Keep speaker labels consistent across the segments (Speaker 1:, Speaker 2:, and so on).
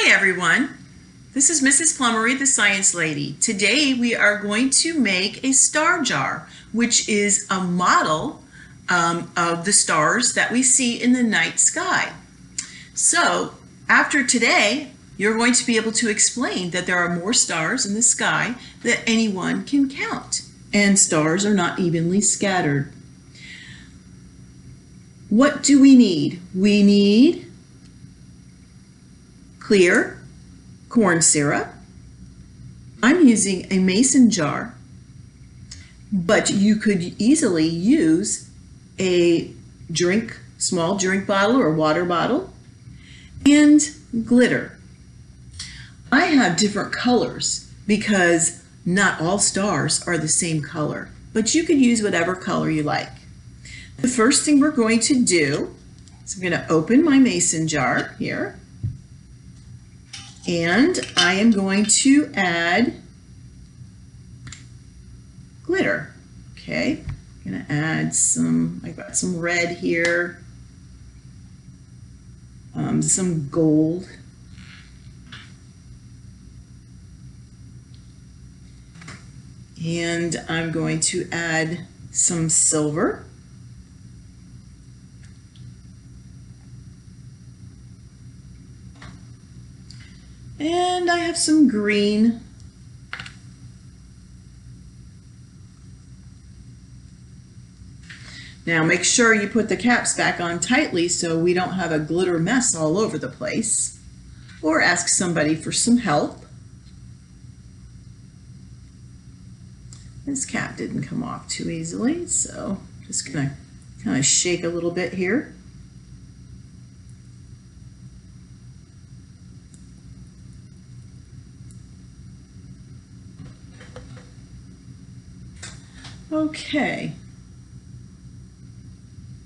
Speaker 1: Hi everyone, this is Mrs. Plummery, the Science Lady. Today we are going to make a star jar, which is a model of the stars that we see in the night sky. So after today, you're going to be able to explain that there are more stars in the sky than anyone can count, and stars are not evenly scattered. What do we need? We need clear corn syrup. I'm using a mason jar, but you could easily use a small drink bottle or water bottle, and glitter. I have different colors because not all stars are the same color, but you could use whatever color you like. The first thing we're going to do is I'm going to open my mason jar here. And I am going to add glitter. Okay, I'm going to add I've got some red here, some gold, and I'm going to add some silver. And I have some green. Now make sure you put the caps back on tightly so we don't have a glitter mess all over the place. Or ask somebody for some help. This cap didn't come off too easily, so just gonna kind of shake a little bit here. Okay,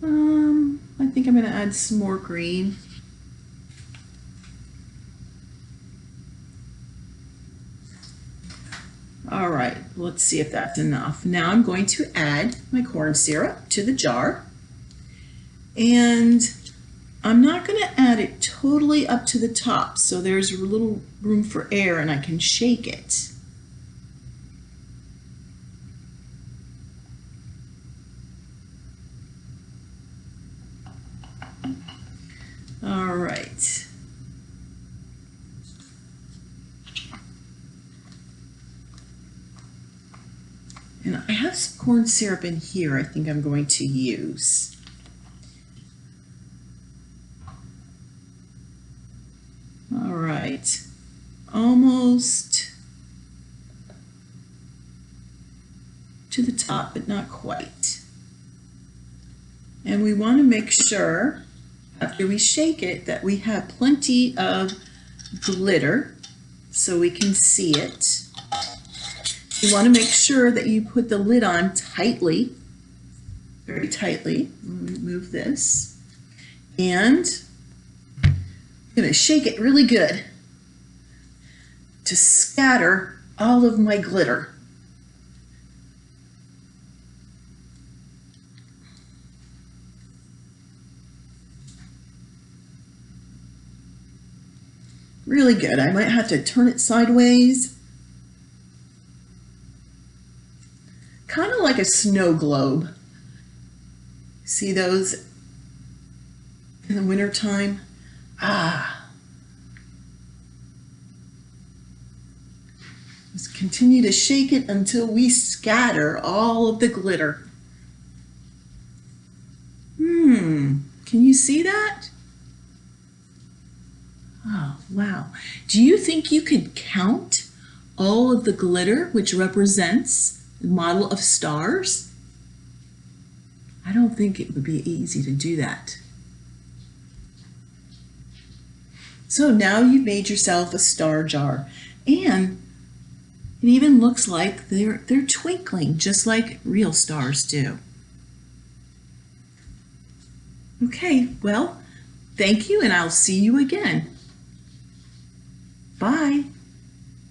Speaker 1: I think I'm going to add some more green. All right, let's see if that's enough. Now I'm going to add my corn syrup to the jar, and I'm not going to add it totally up to the top, so there's a little room for air and I can shake it. All right. And I have some corn syrup in here I think I'm going to use. All right. Almost to the top, but not quite. And we want to make sure after we shake it that we have plenty of glitter so we can see it. You want to make sure that you put the lid on tightly, very tightly. Remove this. And I'm going to shake it really good to scatter all of my glitter. Really good. I might have to turn it sideways. Kind of like a snow globe. See those in the wintertime? Just continue to shake it until we scatter all of the glitter. Can you see that? Oh, wow. Do you think you could count all of the glitter which represents the model of stars? I don't think it would be easy to do that. So now you've made yourself a star jar, and it even looks like they're twinkling just like real stars do. Okay, well, thank you, and I'll see you again. Bye.